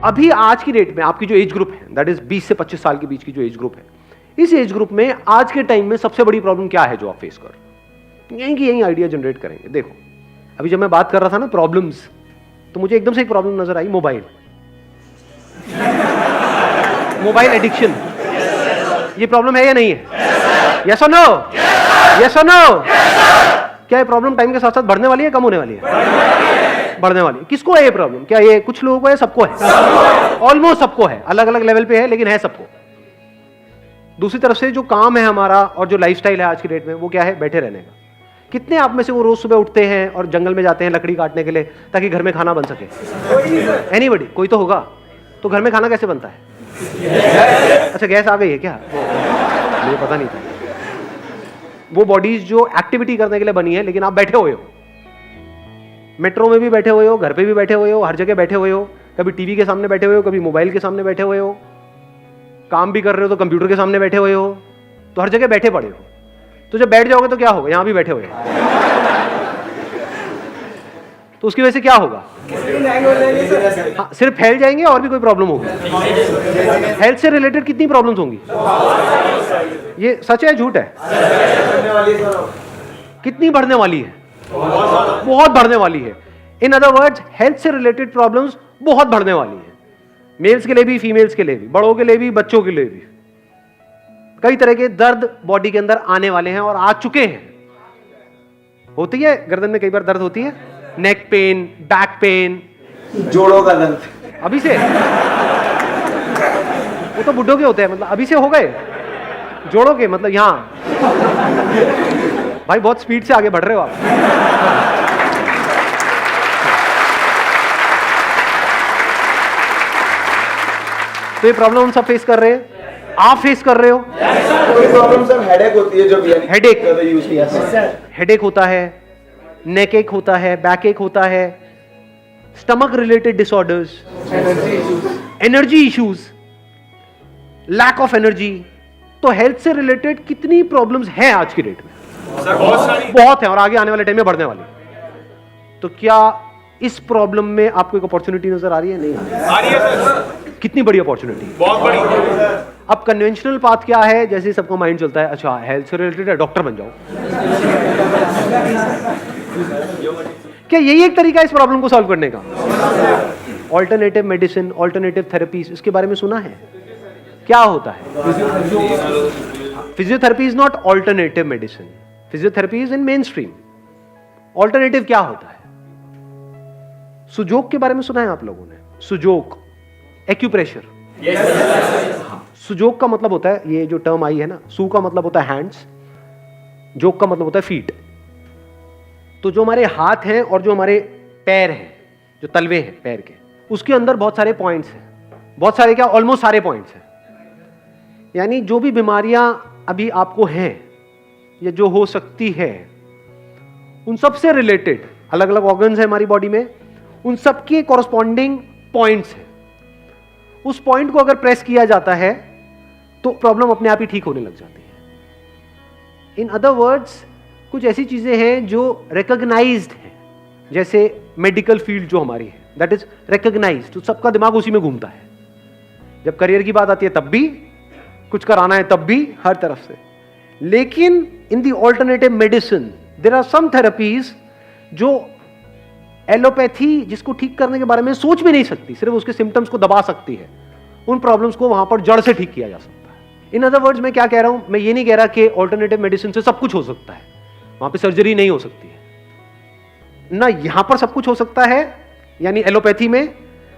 अभी आज की डेट में आपकी जो एज ग्रुप है, दैट इज 20 से 25 साल के बीच की जो एज ग्रुप है, इस एज ग्रुप में आज के टाइम में सबसे बड़ी प्रॉब्लम क्या है जो आप फेस कर रहे हो? यही आइडिया जनरेट करेंगे। देखो, अभी जब मैं बात कर रहा था ना प्रॉब्लम्स, तो मुझे एकदम से एक प्रॉब्लम नजर आई, मोबाइल एडिक्शन। ये प्रॉब्लम है या नहीं है? यस और नो? यस और नो? क्या ये प्रॉब्लम टाइम के साथ साथ बढ़ने वाली है, कम होने वाली है? बढ़ने वाली है। किसको है ये प्रॉब्लम? क्या ये कुछ लोगों को है, सबको है? ऑलमोस्ट सबको है, अलग अलग लेवल पे है, लेकिन है सबको। दूसरी तरफ से जो काम है हमारा और जो लाइफस्टाइल है आज की डेट में, वो क्या है? बैठे रहने का। कितने आप में से वो रोज सुबह उठते हैं और जंगल में जाते हैं लकड़ी काटने के लिए ताकि घर में खाना बन सके? एनीबॉडी? कोई तो होगा। तो घर में खाना कैसे बनता है? अच्छा, गैस आ गई है क्या? मुझे पता नहीं था। वो बॉडीज जो एक्टिविटी करने के लिए बनी है, लेकिन आप बैठे हुए हो। मेट्रो में भी बैठे हुए हो, घर पे भी बैठे हुए हो, हर जगह बैठे हुए हो। कभी टीवी के सामने बैठे हुए हो, कभी मोबाइल के सामने बैठे हुए हो, काम भी कर रहे हो तो कंप्यूटर के सामने बैठे हुए हो, तो हर जगह बैठे पड़े हो। तो जब बैठ जाओगे तो क्या होगा? यहां भी बैठे हुए हो, तो उसकी वजह से क्या होगा? हाँ, सिर्फ फैल जाएंगे और भी कोई प्रॉब्लम होगी? हेल्थ से रिलेटेड कितनी प्रॉब्लम्स होंगी? ये सच है झूठ है? कितनी बढ़ने वाली है? बहुत बढ़ने वाली है। इन अदर वर्ड्स, हेल्थ से रिलेटेड प्रॉब्लम्स बहुत बढ़ने वाली है। मेल्स के लिए भी, फीमेल्स के लिए भी, बड़ों के लिए भी, बच्चों के लिए भी। कई तरह के दर्द बॉडी के अंदर आने वाले हैं और आ चुके हैं। होती है गर्दन में कई बार दर्द होती है, नेक पेन, बैक पेन, जोड़ों का दर्द अभी से। वो तो बुड्ढों के होते हैं, मतलब अभी से हो गए। जोड़ों के मतलब यहां। भाई बहुत स्पीड से आगे बढ़ रहे हो आप। तो ये प्रॉब्लम हम सब फेस कर रहे हैं, आप फेस कर रहे हो। कोई प्रॉब्लम सर हेडेक होती है, जो हेडेक होता है, नेक एक होता है, बैक एक होता है, stomach related disorders, energy issues, lack of energy. तो हेल्थ से रिलेटेड कितनी प्रॉब्लम्स हैं आज की डेट में? बहुत है, और आगे आने वाले टाइम में बढ़ने वाली। तो क्या इस प्रॉब्लम में आपको एक अपॉर्चुनिटी नजर आ रही है? नहीं आ रही है सर। कितनी बड़ी अपॉर्चुनिटी? बहुत बड़ी। अब कन्वेंशनल पाथ क्या है? जैसे सबका माइंड चलता है, अच्छा हेल्थ से रिलेटेड है, डॉक्टर बन जाओ। क्या यही एक तरीका है इस प्रॉब्लम को सॉल्व करने का? ऑल्टरनेटिव मेडिसिन, ऑल्टरनेटिव थेरेपीज, इसके बारे में सुना है? क्या होता है? Physiotherapy is not alternative medicine, physiotherapy is in main stream. Alternative क्या होता है? सुजोक के बारे में सुना है आप लोगों ने? Sujok, acupressure. सुजोक का मतलब होता है, ये जो टर्म आई है ना, सू का मतलब होता है हैंड्स, जोक का मतलब होता है फीट। तो जो हमारे हाथ हैं और जो हमारे पैर हैं, जो तलवे हैं पैर के, उसके अंदर बहुत सारे पॉइंट्स हैं। बहुत सारे क्या, ऑलमोस्ट सारे पॉइंट्स हैं। यानी जो भी बीमारियां अभी आपको हैं या जो हो सकती है, उन सब से रिलेटेड अलग अलग ऑर्गन्स हैं हमारी बॉडी में, उन सब के कॉरस्पॉन्डिंग पॉइंट्स हैं। उस पॉइंट को अगर प्रेस किया जाता है तो प्रॉब्लम अपने आप ही ठीक होने लग जाती है। इन अदर वर्ड्स, कुछ ऐसी चीजें हैं जो रिकॉग्नाइज्ड है, जैसे मेडिकल फील्ड जो हमारी है, दैट इज रिकॉग्नाइज्ड, तो सबका दिमाग उसी में घूमता है। जब करियर की बात आती है तब भी, कुछ कराना है तब भी, हर तरफ से। लेकिन in the alternative medicine there are some therapies जो एलोपैथी जिसको ठीक करने के बारे में सोच भी नहीं सकती, सिर्फ उसके सिम्टम्स को दबा सकती है, उन प्रॉब्लम्स को वहां पर जड़ से ठीक किया जा सकता है। इन अदर वर्ड्स, मैं क्या कह रहा हूं, मैं ये नहीं कह रहा कि ऑल्टरनेटिव मेडिसिन से सब कुछ हो सकता है, वहां पे सर्जरी नहीं हो सकती है ना, यहां पर सब कुछ हो सकता है, यानी एलोपैथी में,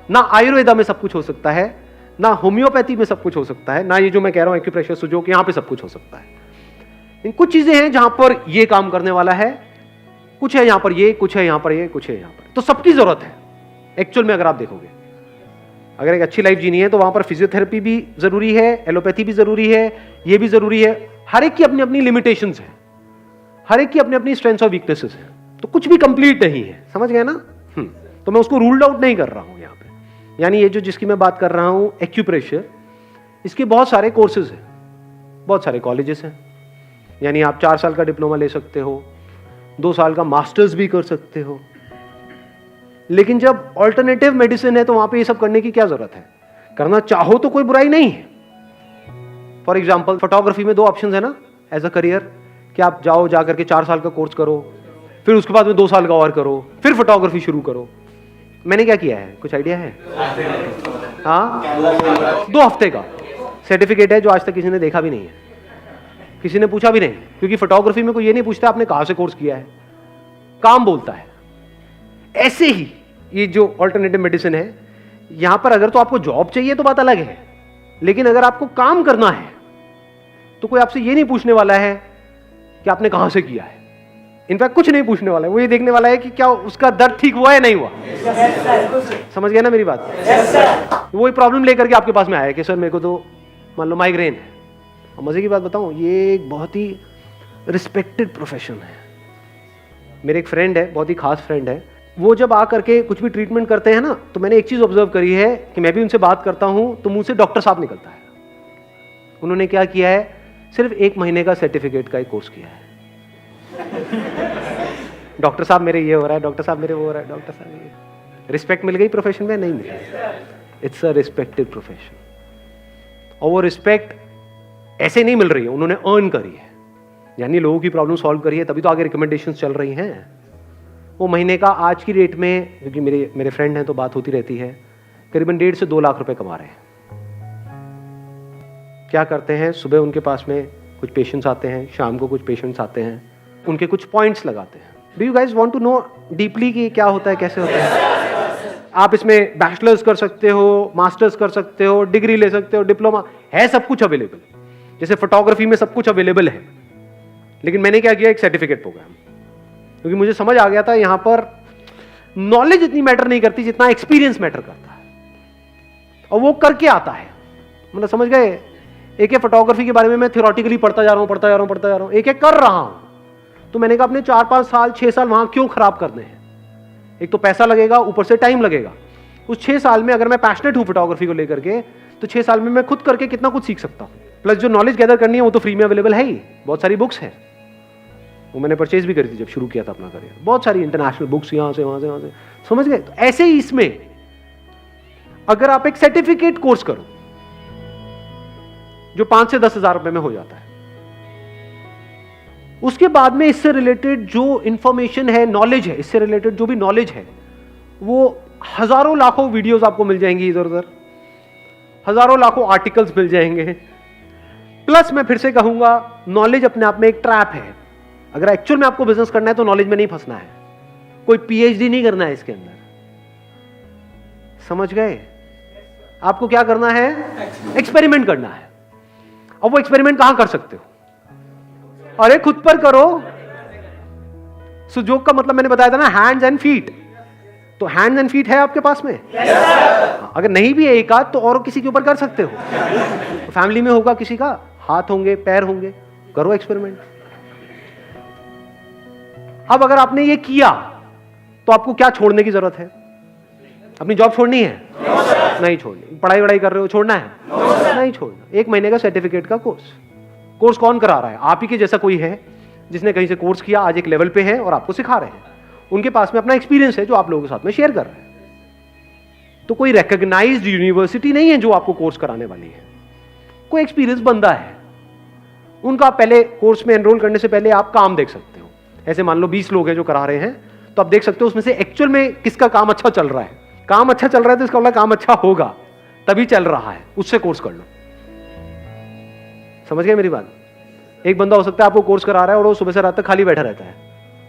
ना आयुर्वेदा में सब कुछ हो सकता है, ना होम्योपैथी में सब कुछ हो सकता है, ना ये जो मैं कह रहा हूं एक्यूप्रेशर, सुजोक, यहां पे सब कुछ हो सकता है। इन कुछ चीजें हैं जहां पर ये काम करने वाला है, कुछ है यहां पर ये, कुछ है यहां पर ये, कुछ है यहां पर। तो सबकी जरूरत है एक्चुअल में। अगर आप देखोगे, अगर एक अच्छी लाइफ जीनी है तो वहां पर फिजियोथेरेपी भी जरूरी है, एलोपैथी भी जरूरी है, ये भी जरूरी है। हर एक की अपनी अपनी लिमिटेशंस है, हर एक की अपनी अपनी स्ट्रेंथ्स और वीकनेसेस है, तो कुछ भी कंप्लीट नहीं है, समझ गए ना? तो मैं उसको रूल्ड आउट नहीं कर रहा हूं यहां पे। यानी ये जो जिसकी मैं बात कर रहा हूं एक्यूप्रेशर, इसके बहुत सारे कोर्सेज हैं, बहुत सारे कॉलेजेस हैं। यानी आप 4 साल का डिप्लोमा ले सकते हो, 2 साल का मास्टर्स भी कर सकते हो, लेकिन जब ऑल्टरनेटिव मेडिसिन है तो वहां पे ये सब करने की क्या जरूरत है? करना चाहो तो कोई बुराई नहीं है। फॉर एग्जाम्पल फोटोग्राफी में 2 ऑप्शन है ना एज अ करियर, कि आप जाओ जाकर के 4 साल का कोर्स करो, फिर उसके बाद में 2 साल का और करो, फिर फोटोग्राफी शुरू करो। मैंने क्या किया है, कुछ आइडिया है? हाँ, 2 हफ्ते का सर्टिफिकेट है जो आज तक किसी ने देखा भी नहीं है, किसी ने पूछा भी नहीं, क्योंकि फोटोग्राफी में कोई ये नहीं पूछता आपने कहां से कोर्स किया है, काम बोलता है। ऐसे ही ये जो अल्टरनेटिव मेडिसिन है, यहां पर अगर तो आपको जॉब चाहिए तो बात अलग है, लेकिन अगर आपको काम करना है तो कोई आपसे ये नहीं पूछने वाला है कि आपने कहां से किया है। इनफैक्ट कुछ नहीं पूछने वाला है, वो ये देखने वाला है कि क्या उसका दर्द ठीक हुआ या नहीं हुआ। समझ गया ना मेरी बात? वो प्रॉब्लम लेकर के आपके पास में आया कि सर मेरे को तो मान लो माइग्रेन है। और मजे की बात बताऊं, ये एक बहुत ही रिस्पेक्टेड प्रोफेशन है। मेरे एक फ्रेंड है, बहुत ही खास फ्रेंड है, वो जब आ करके कुछ भी ट्रीटमेंट करते हैं ना, तो मैंने एक चीज ऑब्जर्व करी है कि मैं भी उनसे बात करता हूं तो मुंह से डॉक्टर साहब निकलता है। उन्होंने क्या किया है, सिर्फ 1 महीने का सर्टिफिकेट का एक कोर्स किया है। डॉक्टर साहब मेरे ये हो रहा है, डॉक्टर साहब मेरे वो हो रहा है, डॉक्टर साहब ये। रिस्पेक्ट मिल गई प्रोफेशन में? नहीं मिली। इट्स अ रिस्पेक्टेड प्रोफेशन, और वो रिस्पेक्ट ऐसे नहीं मिल रही है, उन्होंने अर्न करी है, यानी लोगों की प्रॉब्लम सॉल्व करी है, तभी तो आगे रिकमेंडेशन चल रही हैं। वो महीने का आज की रेट में, क्योंकि मेरे फ्रेंड हैं तो बात होती रहती है, करीबन 1.5 से 2 लाख रुपए कमा रहे हैं। क्या करते हैं, सुबह उनके पास में कुछ पेशेंट्स आते हैं, शाम को कुछ पेशेंट्स आते हैं, उनके कुछ पॉइंट्स लगाते हैं। Do you guys want to know deeply कि क्या होता है, कैसे होता है? आप इसमें बैचलर्स कर सकते हो, मास्टर्स कर सकते हो, डिग्री ले सकते हो, डिप्लोमा है, सब कुछ अवेलेबल। जैसे फोटोग्राफी में सब कुछ अवेलेबल है, लेकिन मैंने क्या किया, एक सर्टिफिकेट प्रोग्राम, क्योंकि मुझे समझ आ गया था यहां पर नॉलेज इतनी मैटर नहीं करती जितना एक्सपीरियंस मैटर करता है, और वो करके आता है। मतलब समझ गए, एक फोटोग्राफी के बारे में मैं थियोरेटिकली पढ़ता जा रहा हूं, एक कर रहा हूं, तो मैंने कहा अपने 4-5 साल 6 साल वहां क्यों खराब करने हैं? एक तो पैसा लगेगा, ऊपर से टाइम लगेगा। उस 6 साल में अगर मैं पैशनेट हूं फोटोग्राफी को लेकर के, तो 6 साल में मैं खुद करके कितना कुछ सीख सकता हूं। प्लस जो नॉलेज गैदर करनी है वो तो फ्री में अवेलेबल है ही, बहुत सारी बुक्स हैं, वो मैंने परचेज भी करी थी जब शुरू किया था अपना करियर, बहुत सारी इंटरनेशनल बुक्स यहां से वहां से, समझ गए? तो ऐसे ही इसमें अगर आप एक सर्टिफिकेट कोर्स करो जो 5 से 10 हजार रुपए में हो जाता है, उसके बाद में इससे रिलेटेड जो इंफॉर्मेशन है, नॉलेज है, इससे रिलेटेड जो भी नॉलेज है, वो हजारों लाखों वीडियोस आपको मिल जाएंगी इधर उधर, हजारों लाखों आर्टिकल्स मिल जाएंगे। प्लस मैं फिर से कहूंगा, नॉलेज अपने आप में एक ट्रैप है। अगर एक्चुअल में आपको बिजनेस करना है तो नॉलेज में नहीं फंसना है, कोई पीएचडी नहीं करना है इसके अंदर, समझ गए? आपको क्या करना है, एक्सपेरिमेंट करना है। अब वो एक्सपेरिमेंट कहां कर सकते हो? अरे खुद पर करो। सुजोग का मतलब मैंने बताया था ना, हैंड्स एंड फीट। तो हैंड्स एंड फीट है आपके पास में? अगर नहीं भी है एक आध, तो और किसी के ऊपर कर सकते हो। तो फैमिली में होगा किसी का, हाथ होंगे, पैर होंगे, करो एक्सपेरिमेंट। अब अगर आपने ये किया तो आपको क्या छोड़ने की जरूरत है? अपनी जॉब छोड़नी है? नहीं छोड़नी। पढ़ाई वढ़ाई कर रहे हो, छोड़ना है? नहीं छोड़ना। 1 महीने का सर्टिफिकेट का कोर्स कौन करा रहा है? आप ही के जैसा कोई है जिसने कहीं से कोर्स किया, आज एक लेवल पे है और आपको सिखा रहे हैं। उनके पास में अपना एक्सपीरियंस है जो आप लोगों के साथ में शेयर कर रहे हैं। तो कोई रिकॉग्नाइज्ड यूनिवर्सिटी नहीं है जो आपको कोर्स कराने वाली है, कोई एक्सपीरियंस बंदा है। उनका पहले कोर्स में एनरोल करने से पहले आप काम देख सकते हो। ऐसे मान लो 20 लोग हैं जो करा रहे हैं, तो आप देख सकते हो उसमें से एक्चुअल में किसका काम अच्छा चल रहा है। काम अच्छा चल रहा है तो इसका मतलब काम अच्छा होगा, तभी चल रहा है, उससे कोर्स कर लो। समझ गए मेरी बात? एक बंदा हो सकता है आपको कोर्स करा रहा है और वो सुबह से रात तक खाली बैठा रहता है,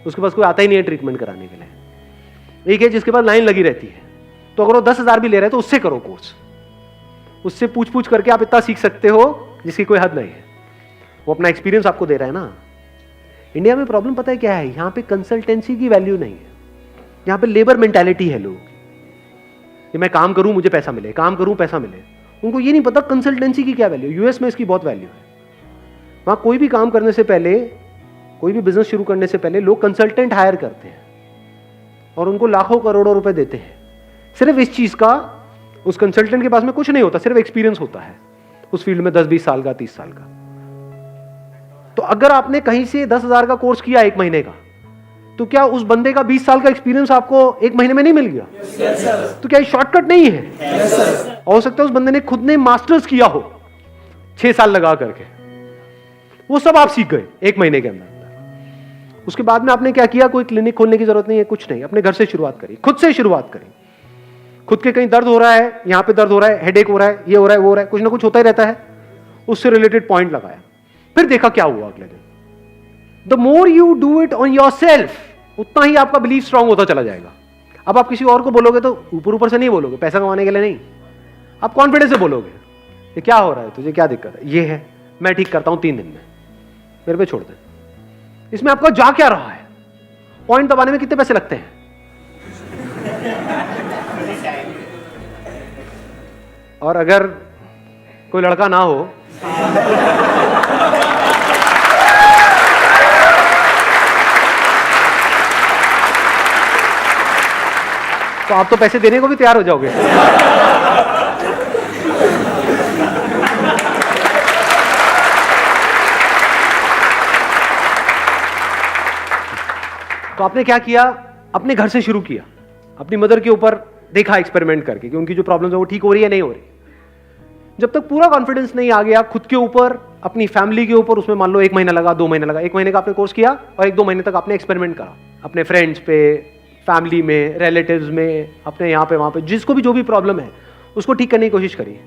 उसके पास कोई आता ही नहीं है ट्रीटमेंट कराने के लिए। एक है जिसके पास लाइन लगी रहती है, तो अगर वो 10,000 भी ले रहे हैं तो उससे करो कोर्स। उससे पूछ करके आप इतना सीख सकते हो जिसकी कोई हद नहीं है। वो अपना एक्सपीरियंस आपको दे रहा है ना। इंडिया में प्रॉब्लम पता है क्या है? यहां पे कंसल्टेंसी की वैल्यू नहीं है, यहां पे लेबर मेंटालिटी है लोग कि मैं काम करूं मुझे पैसा मिले, काम करूं पैसा मिले। उनको ये नहीं पता कंसल्टेंसी की क्या वैल्यू। यूएस में इसकी बहुत वैल्यू है। वहां कोई भी काम करने से पहले, कोई भी बिजनेस शुरू करने से पहले लोग कंसल्टेंट हायर करते हैं और उनको लाखों करोड़ों रुपए देते हैं सिर्फ इस चीज का। उस कंसल्टेंट के पास में कुछ नहीं होता, सिर्फ एक्सपीरियंस होता है उस फील्ड में 10-20 साल का, 30 साल का। तो अगर आपने कहीं से 10,000 का कोर्स किया 1 महीने का, तो क्या उस बंदे का 20 साल का एक्सपीरियंस आपको एक महीने में नहीं मिल गया? तो क्या ये शॉर्टकट नहीं है? हो सकता है उस बंदे ने खुद ने मास्टर्स किया हो 6 साल लगा करके, वो सब आप सीख गए एक महीने के अंदर। उसके बाद में आपने क्या किया? कोई क्लिनिक खोलने की जरूरत नहीं है, कुछ नहीं, अपने घर से शुरुआत करिए, खुद से शुरुआत करिए। खुद के कहीं दर्द हो रहा है, यहां पे दर्द हो रहा है, हेडेक हो रहा है, ये हो रहा है, वो हो रहा है, कुछ ना कुछ होता ही रहता है, उससे रिलेटेड पॉइंट लगाया, फिर देखा क्या हुआ अगले दिन। The more you do it on your self, उतना ही आपका बिलीफ स्ट्रांग होता चला जाएगा। अब आप किसी और को बोलोगे तो ऊपर ऊपर से नहीं बोलोगे, पैसा कमाने के लिए नहीं, आप कॉन्फिडेंस से बोलोगे, ये क्या हो रहा है, तुझे क्या दिक्कत है, ये है, मैं ठीक करता हूं 3 दिन में, मेरे पे छोड़ दे। इसमें आपका जा क्या रहा है? पॉइंट दबाने में कितने पैसे लगते हैं? और अगर कोई लड़का ना हो तो आप तो पैसे देने को भी तैयार हो जाओगे। तो आपने क्या किया? अपने घर से शुरू किया, अपनी मदर के ऊपर देखा एक्सपेरिमेंट करके कि उनकी जो प्रॉब्लम्स है वो ठीक हो रही है नहीं हो रही। जब तक पूरा कॉन्फिडेंस नहीं आ गया खुद के ऊपर, अपनी फैमिली के ऊपर, उसमें मान लो 1 महीना लगा, 2 महीने लगा, 1 महीने का आपने कोर्स किया और 1-2 महीने तक आपने एक्सपेरिमेंट करा अपने फ्रेंड्स पे, फैमिली में, रिलेटिव्स में, अपने यहाँ पे वहाँ पे, जिसको भी जो भी प्रॉब्लम है उसको ठीक करने की कोशिश करिए।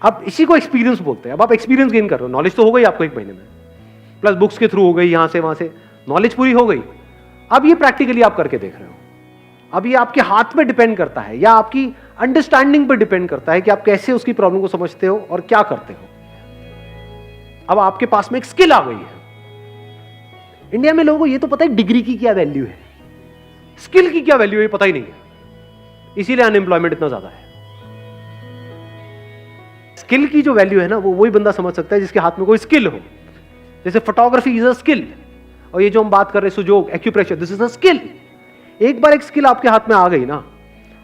अब इसी को एक्सपीरियंस बोलते हैं। अब आप एक्सपीरियंस गेन कर रहे हो, नॉलेज तो हो गई आपको 1 महीने में, प्लस बुक्स के थ्रू हो गई, यहाँ से वहाँ से नॉलेज पूरी हो गई। अब ये प्रैक्टिकली आप करके देख रहे हो। अब ये आपके हाथ पे डिपेंड करता है या आपकी अंडरस्टैंडिंग पे डिपेंड करता है कि आप कैसे उसकी प्रॉब्लम को समझते हो और क्या करते हो। अब आपके पास में एक स्किल आ गई है। इंडिया में लोगों को ये तो पता है डिग्री की क्या वैल्यू है, स्किल की क्या वैल्यू है ये पता ही नहीं है, इसीलिए अनएम्प्लॉयमेंट इतना ज्यादा है। स्किल की जो वैल्यू है ना, वो वही बंदा समझ सकता है जिसके हाथ में कोई स्किल हो। जैसे फोटोग्राफी इज अ स्किल, और ये जो हम बात कर रहे हैं Sujok, acupressure, this is a skill. एक बार एक स्किल आपके हाथ में आ गई ना,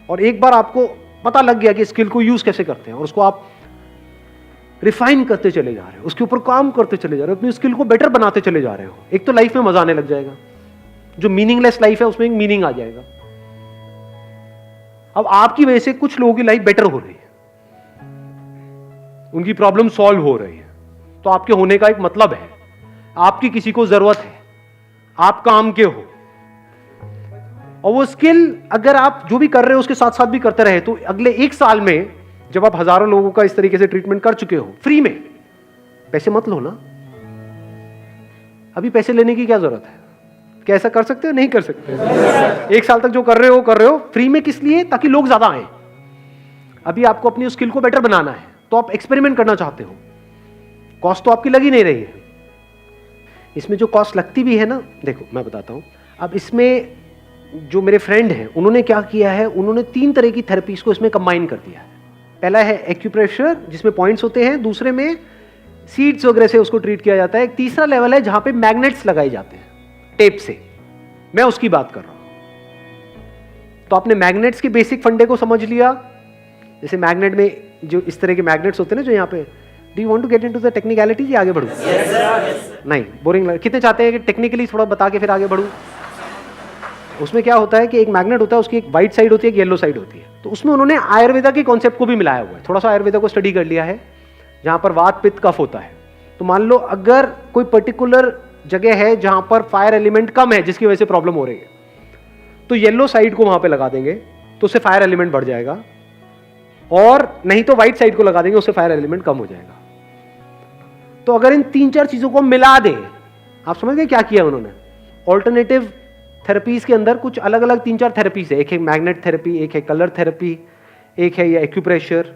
और एक बार आपको पता लग गया कि स्किल को यूज कैसे करते हैं, और उसको आप रिफाइन करते चले जा रहे हो, उसके ऊपर काम करते चले जा रहे हो, अपनी स्किल को बेटर बनाते चले जा रहे हो, एक तो लाइफ में मजा आने लग जाएगा। जो मीनिंगलेस लाइफ है उसमें एक मीनिंग आ जाएगा। अब आपकी वजह से कुछ लोगों की लाइफ बेटर हो रही है, उनकी प्रॉब्लम सॉल्व हो रही है, तो आपके होने का एक मतलब है, आपकी किसी को जरूरत है, आप काम के हो। और वो स्किल अगर आप जो भी कर रहे हो उसके साथ साथ भी करते रहे तो अगले 1 साल में जब आप हजारों लोगों का इस तरीके से ट्रीटमेंट कर चुके हो फ्री में, पैसे मत लो ना, अभी पैसे लेने की क्या जरूरत है? क्या ऐसा कर सकते हो? नहीं कर सकते। 1 साल तक जो कर रहे हो फ्री में, किस लिए? ताकि लोग ज्यादा आए। अभी आपको अपनी स्किल को बेटर बनाना है तो आप एक्सपेरिमेंट करना चाहते हो, कॉस्ट तो आपकी लगी नहीं रही है। इसमें जो कॉस्ट लगती भी है ना, देखो मैं बताता हूं। अब इसमें जो मेरे फ्रेंड हैं उन्होंने क्या किया है, उन्होंने 3 तरह की थेरेपीज को इसमें कंबाइन कर दिया है। पहला है एक्यूप्रेशर जिसमें पॉइंट्स होते हैं, दूसरे में सीड्स वगैरह से उसको ट्रीट किया जाता है, एक तीसरा लेवल है जहां पे मैग्नेट्स लगाए जाते हैं टेप से, मैं उसकी बात कर रहा हूं। तो आपने मैग्नेट्स के बेसिक फंडे को समझ लिया। जैसे मैग्नेट में जो इस तरह के मैग्नेट्स होते हैं ना, जो यहाँ पे, do you want to get into the technicalities या आगे बढ़ूं? नहीं, बोरिंग लग, कितने चाहते हैं कि टेक्निकली थोड़ा बता के फिर आगे बढ़ूं? उसमें क्या होता है कि एक मैग्नेट होता है, उसकी एक वाइट साइड होती है, एक येलो साइड होती है। तो उसमें उन्होंने आयुर्वेदा के कॉन्सेप्ट को भी मिलाया हुआ है, थोड़ा सा आयुर्वेदा को स्टडी कर लिया है, जहां पर वात पित्त कफ होता है। तो मान लो अगर कोई पर्टिकुलर जगह है जहां पर फायर एलिमेंट कम है जिसकी वजह से प्रॉब्लम हो रही है, तो येलो साइड को वहां पे लगा देंगे तो उससे फायर एलिमेंट बढ़ जाएगा, और नहीं तो व्हाइट साइड को लगा देंगे, उससे फायर एलिमेंट कम हो जाएगा। तो अगर इन 3-4 चीजों को मिला दें, आप समझ गए क्या किया उन्होंने? ऑल्टरनेटिव थेरेपीज के अंदर कुछ अलग अलग 3-4 थेरेपीज है, एक है मैग्नेट थेरेपी, एक है कलर थेरेपी, एक है ये एक्यूप्रेशर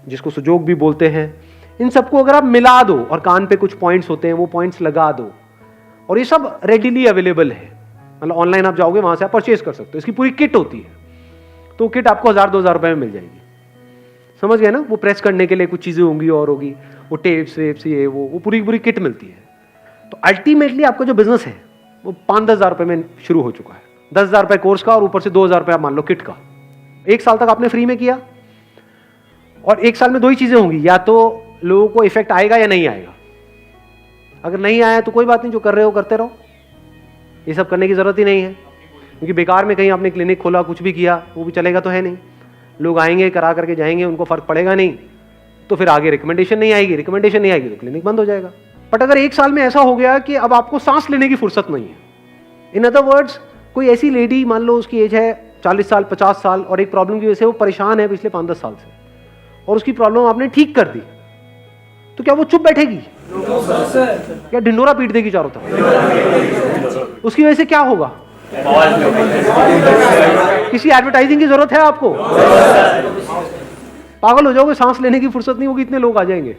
जिसको सुजोग भी बोलते हैं। इन सबको अगर आप मिला दो और कान पे कुछ पॉइंट्स होते हैं वो पॉइंट्स लगा दो, और ये सब रेडिली अवेलेबल है, मतलब ऑनलाइन आप जाओगे वहां से आप परचेज कर सकते हो। इसकी पूरी किट होती है, तो किट आपको 1000-2000 रुपए में मिल जाएगी। समझ गए ना? वो प्रेस करने के लिए कुछ चीजें होंगी और होगी, वो टेप्स वेप्स ये वो पूरी किट मिलती है। तो अल्टीमेटली आपका जो बिजनेस है वो 5-10 हजार रुपए में शुरू हो चुका है। 10,000 रुपए कोर्स का और ऊपर से 2,000 रुपए आप मान लो किट का। 1 साल तक आपने फ्री में किया, और 1 साल में 2 ही चीजें होंगी, या तो लोगों को इफेक्ट आएगा या नहीं आएगा। अगर नहीं आया तो कोई बात नहीं, जो कर रहे हो करते रहो, ये सब करने की जरूरत ही नहीं है। क्योंकि बेकार में कहीं आपने क्लिनिक खोला, कुछ भी किया, वो भी चलेगा तो है नहीं। लोग आएंगे, करा करके जाएंगे, उनको फर्क पड़ेगा नहीं, तो फिर आगे रिकमेंडेशन नहीं आएगी, रिकमेंडेशन नहीं आएगी तो क्लिनिक बंद हो जाएगा। बट अगर 1 साल में ऐसा हो गया कि अब आपको सांस लेने की फुर्सत नहीं है, इन अदर वर्ड्स कोई ऐसी लेडी, मान लो उसकी एज है 40 साल 50 साल और एक प्रॉब्लम की वजह से वो परेशान है पिछले 5-10 साल से, और उसकी प्रॉब्लम आपने ठीक कर दी, तो क्या वो चुप बैठेगी? क्या ढिंडोरा पीट देगी चारों तरफ? उसकी वजह से क्या होगा? किसी एडवर्टाइजिंग की जरूरत है आपको? पागल हो जाओगे, सांस लेने की फुर्सत नहीं होगी, इतने लोग आ जाएंगे।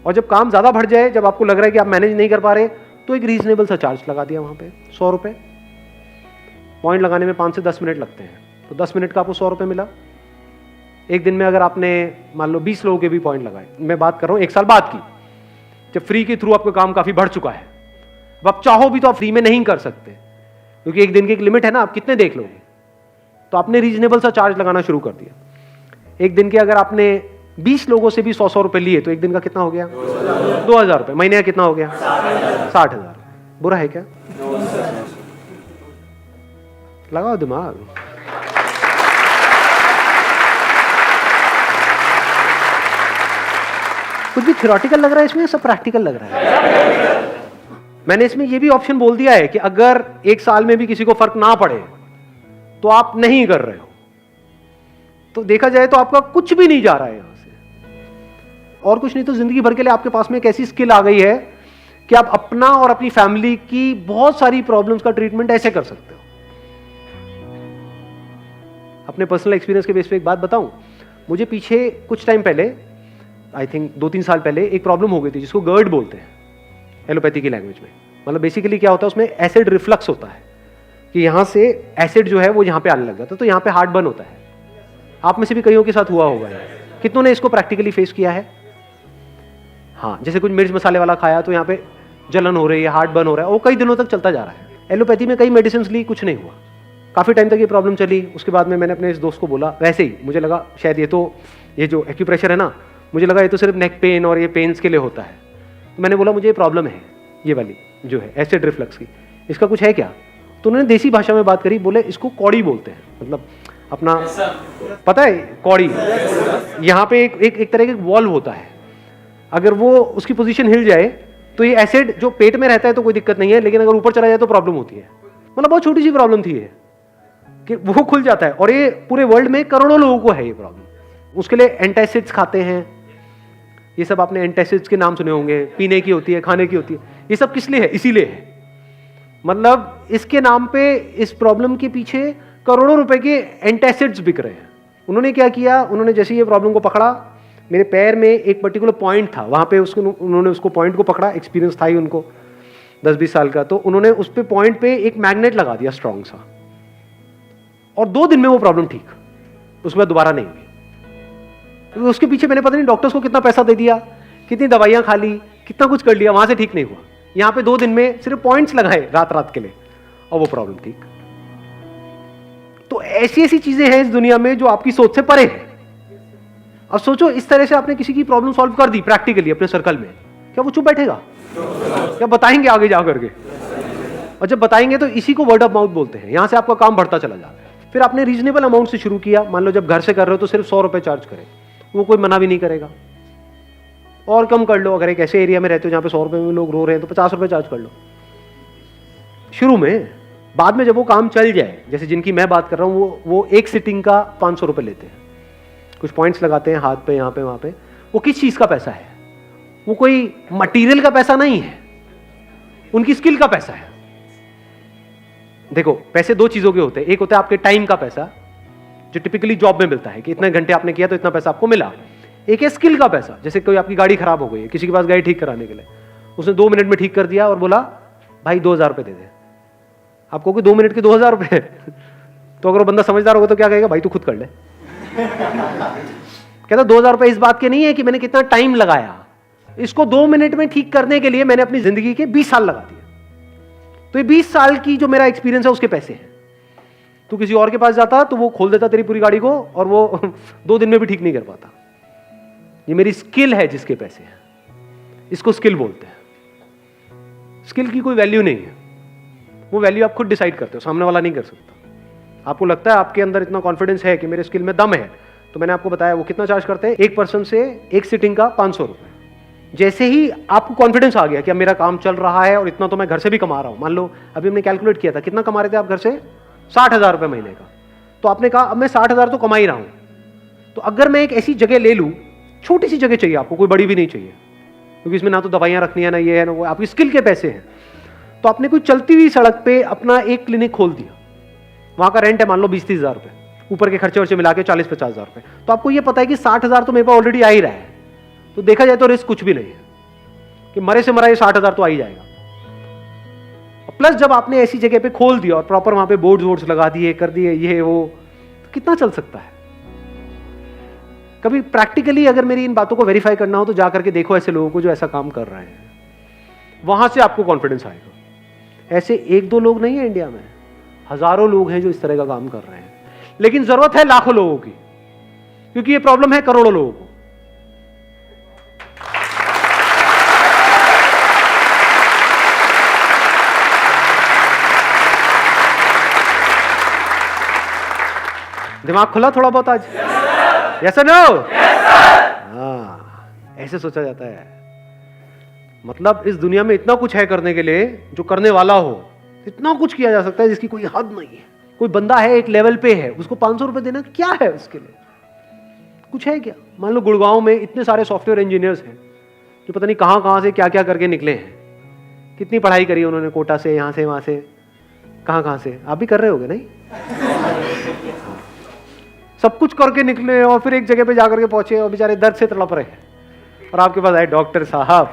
और जब काम ज्यादा बढ़ जाए, जब आपको लग रहा है कि आप मैनेज नहीं कर पा रहे, तो एक रीजनेबल सा चार्ज लगा दिया वहां पे, 100 रुपए। पॉइंट लगाने में 5 से 10 मिनट लगते हैं, तो 10 मिनट का आपको 100 रुपए मिला। एक दिन में अगर आपने मान लो 20 लोगों के भी पॉइंट लगाए, मैं बात कर रहा हूं 1 साल बाद की, जब फ्री के थ्रू आपका काम काफी बढ़ चुका है, अब आप चाहो भी तो आप फ्री में नहीं कर सकते, क्योंकि एक दिन की एक लिमिट है ना, आप कितने देख लोगे। तो आपने रीजनेबल सा चार्ज लगाना शुरू कर दिया। एक दिन के अगर आपने 20 लोगों से भी 100-100 रुपए लिए, तो एक दिन का कितना हो गया? 2000 रुपए। महीने का कितना हो गया? 60,000। बुरा है क्या? लगाओ दिमाग। कुछ भी थ्योरेटिकल लग रहा है इसमें, सब प्रैक्टिकल लग रहा है। मैंने इसमें यह भी ऑप्शन बोल दिया है कि अगर 1 साल में भी किसी को फर्क ना पड़े तो आप नहीं कर रहे हो, तो देखा जाए तो आपका कुछ भी नहीं जा रहा है यहां से, और कुछ नहीं तो जिंदगी भर के लिए आपके पास में एक ऐसी स्किल आ गई है कि आप अपना और अपनी फैमिली की बहुत सारी प्रॉब्लम्स का ट्रीटमेंट ऐसे कर सकते हो। अपने पर्सनल एक्सपीरियंस के बेस पे एक बात बताऊं, मुझे पीछे कुछ टाइम पहले, आई थिंक 2-3 साल पहले, एक प्रॉब्लम हो गई थी जिसको गर्ड बोलते हैं एलोपैथी की लैंग्वेज में। मतलब बेसिकली क्या होता है, उसमें एसिड रिफ्लक्स होता है कि यहां से एसिड जो है वो यहां पे आने लग जाता है, तो यहां पे हार्ट बर्न होता है। आप में से भी कईयों के साथ हुआ होगा, कितनों ने इसको प्रैक्टिकली फेस किया है? हाँ, जैसे कुछ मिर्च मसाले वाला खाया तो यहाँ पे जलन हो रही है, हार्ट बर्न हो रहा है, वो कई दिनों तक चलता जा रहा है। एलोपैथी में कई मेडिसिन ली, कुछ नहीं हुआ, काफी टाइम तक ये प्रॉब्लम चली। उसके बाद में मैंने अपने इस दोस्त को बोला, वैसे ही मुझे लगा शायद ये जो एक्यूप्रेशर है ना, मुझे लगा ये तो सिर्फ नेक पेन और ये पेन्स के लिए होता है। तो मैंने बोला मुझे ये प्रॉब्लम है, ये वाली जो है एसिड रिफ्लक्स की, इसका कुछ है क्या? तो उन्होंने देसी भाषा में बात करी, बोले इसको कौड़ी बोलते हैं। मतलब अपना पता है कौड़ी, यहाँ पे एक तरह का वॉल्व होता है, अगर वो उसकी पोजीशन हिल जाए तो ये एसिड जो पेट में रहता है तो कोई दिक्कत नहीं है, लेकिन अगर ऊपर चला जाए तो प्रॉब्लम होती है। मतलब बहुत छोटी सी प्रॉब्लम थी ये कि वो खुल जाता है, और ये पूरे वर्ल्ड में करोड़ों लोगों को है ये प्रॉब्लम। उसके लिए एंटासिड्स खाते हैं, ये सब आपने एंटासिड्स के नाम सुने होंगे, पीने की होती है, खाने की होती है। ये सब किस लिए है? इसीलिए है, मतलब इसके नाम पे इस प्रॉब्लम के पीछे करोड़ों रुपए के एंटासिड्स बिक रहे हैं। उन्होंने क्या किया, उन्होंने जैसे ये प्रॉब्लम को पकड़ा, मेरे पैर में एक पर्टिकुलर पॉइंट था, वहां पे उन्होंने उसको पॉइंट को पकड़ा, एक्सपीरियंस था ही उनको 10-20 साल का, तो उन्होंने उस पे पॉइंट पे एक मैग्नेट लगा दिया स्ट्रॉन्ग सा, और 2 दिन में वो प्रॉब्लम ठीक, उसके बाद दोबारा नहीं हुई। तो उसके पीछे मैंने पता नहीं डॉक्टर्स को कितना पैसा दे दिया, कितनी दवाइयां खा ली, कितना कुछ कर लिया, वहां से ठीक नहीं हुआ। यहाँ पे 2 दिन में सिर्फ पॉइंट्स लगाए रात के लिए, और वो प्रॉब्लम ठीक। तो ऐसी ऐसी चीजें हैं इस दुनिया में जो आपकी सोच से परे है। अब सोचो, इस तरह से आपने किसी की प्रॉब्लम सॉल्व कर दी प्रैक्टिकली अपने सर्कल में, क्या वो चुप बैठेगा? क्या बताएंगे आगे जा करके? और जब बताएंगे तो इसी को वर्ड ऑफ माउथ बोलते हैं, यहां से आपका काम बढ़ता चला जा रहा है। फिर आपने रीजनेबल अमाउंट से शुरू किया, मान लो जब घर से कर रहे हो तो सिर्फ 100 रुपए चार्ज करें, वो कोई मना भी नहीं करेगा। और कम कर लो, अगर एक ऐसे एरिया में रहते हो जहां पे 100 रुपए में लोग रो रहे हैं तो 50 रुपए चार्ज कर लो शुरू में। बाद में जब वो काम चल जाए, जैसे जिनकी मैं बात कर रहा हूं, वो एक सिटिंग का 500 रुपए लेते हैं, कुछ पॉइंट्स लगाते हैं हाथ पे, यहाँ पे, वहां पे। वो किस चीज का पैसा है? वो कोई मटेरियल का पैसा नहीं है, उनकी स्किल का पैसा है। देखो, पैसे 2 चीजों के होते हैं, एक होता है आपके टाइम का पैसा जो टिपिकली जॉब में मिलता है कि इतने घंटे आपने किया तो इतना पैसा आपको मिला। एक है स्किल का पैसा, जैसे कोई आपकी गाड़ी खराब हो गई है, किसी के पास गाड़ी ठीक कराने के लिए, उसने 2 मिनट में ठीक कर दिया और बोला भाई 2000 रुपए दे दे। आप कहोगे 2 मिनट के 2000 रुपए तो अगर वो बंदा समझदार होगा तो क्या कहेगा, भाई तू खुद कर ले। कहता 2000 रुपए इस बात के नहीं है कि मैंने कितना टाइम लगाया, इसको 2 मिनट में ठीक करने के लिए मैंने अपनी जिंदगी के 20 साल लगा दिए। तो ये 20 साल की जो मेरा एक्सपीरियंस है उसके पैसे हैं। तू किसी और के पास जाता तो वो खोल देता तेरी पूरी गाड़ी को, और वो 2 दिन में भी ठीक नहीं कर पाता। ये मेरी स्किल है जिसके पैसे हैं, इसको स्किल बोलते हैं। स्किल की कोई वैल्यू नहीं है। वो वैल्यू आप खुद डिसाइड करते हो, सामने वाला नहीं कर सकता। आपको लगता है आपके अंदर इतना कॉन्फिडेंस है कि मेरे स्किल में दम है, तो मैंने आपको बताया वो कितना चार्ज करते हैं, एक पर्सन से एक सिटिंग का 500 रुपये। जैसे ही आपको कॉन्फिडेंस आ गया कि अब मेरा काम चल रहा है और इतना तो मैं घर से भी कमा रहा हूं, मान लो अभी हमने कैलकुलेट किया था कितना कमा रहे थे आप घर से, 60,000 रुपये महीने का, तो आपने कहा अब मैं 60,000 तो कमा ही रहा हूं, तो अगर मैं एक ऐसी जगह ले लूं, छोटी सी जगह चाहिए आपको, कोई बड़ी भी नहीं चाहिए, क्योंकि इसमें ना तो दवाइयां रखनी है, ना ये है ना वो, आपकी स्किल के पैसे हैं, तो आपने कोई चलती हुई सड़क पे अपना एक क्लिनिक खोल दिया, वहां का रेंट है मान लो 20-30 हज़ार रुपये, ऊपर के खर्चे वर्चे मिला के 40-50 हज़ार रुपये, तो आपको ये पता है कि 60,000 तो मेरे पास ऑलरेडी आ ही रहा है, तो देखा जाए तो रिस्क कुछ भी नहीं है कि मरे से मरा ये 60,000 तो आ ही जाएगा। प्लस जब आपने ऐसी जगह पे खोल दिया और प्रॉपर वहां पे बोर्ड्स लगा दिए, कर दिए ये वो, तो कितना चल सकता है। कभी प्रैक्टिकली अगर मेरी इन बातों को वेरीफाई करना हो तो जाकर के देखो ऐसे लोगों को जो ऐसा काम कर रहे हैं, वहां से आपको कॉन्फिडेंस आएगा। ऐसे एक दो लोग नहीं है इंडिया में, हजारों लोग हैं जो इस तरह का काम कर रहे हैं, लेकिन जरूरत है लाखों लोगों की, क्योंकि ये प्रॉब्लम है करोड़ों लोगों को। दिमाग खुला थोड़ा बहुत आज? यस और नो? हाँ, ऐसे सोचा जाता है। मतलब इस दुनिया में इतना कुछ है करने के लिए, जो करने वाला हो, इतना कुछ किया जा सकता है जिसकी कोई हद नहीं है। कोई बंदा है एक लेवल पे है, उसको 500 रुपए देना क्या है उसके लिए? कुछ है क्या? मान लो गुड़गांव में इतने सारे सॉफ्टवेयर इंजीनियर्स हैं जो पता नहीं कहां से क्या क्या करके निकले हैं। कितनी पढ़ाई करी उन्होंने, कोटा से, यहां से, वहां से, कहां से। आप भी कर रहे होगे नहीं? सब कुछ करके निकले और फिर एक जगह पे जाकर के पहुंचे और बेचारे दर्द से तड़प रहे हैं, और आपके पास आए डॉक्टर साहब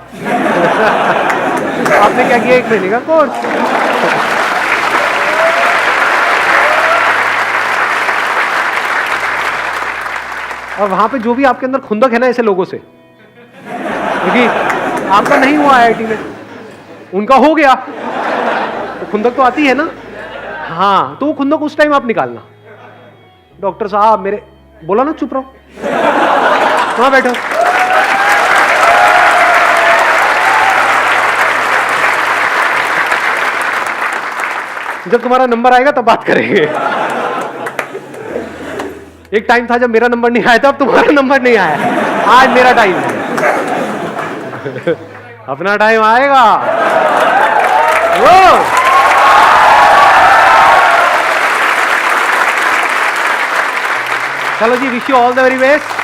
आपने क्या किया? 1 महीने का कोर्स। और वहां पे जो भी आपके अंदर खुंदक है ना ऐसे लोगों से, क्योंकि आपका नहीं हुआ आईआईटी में, उनका हो गया, तो खुंदक तो आती है ना। हाँ, तो वो खुंदक उस टाइम आप निकालना। डॉक्टर साहब मेरे, बोला ना चुप रहो, वहां बैठो। जब तुम्हारा नंबर आएगा तब बात करेंगे। एक टाइम था जब मेरा नंबर नहीं आया था, अब तुम्हारा नंबर नहीं आया, आज मेरा टाइम है। अपना टाइम आएगा। वो चलो जी, wish you all the very best.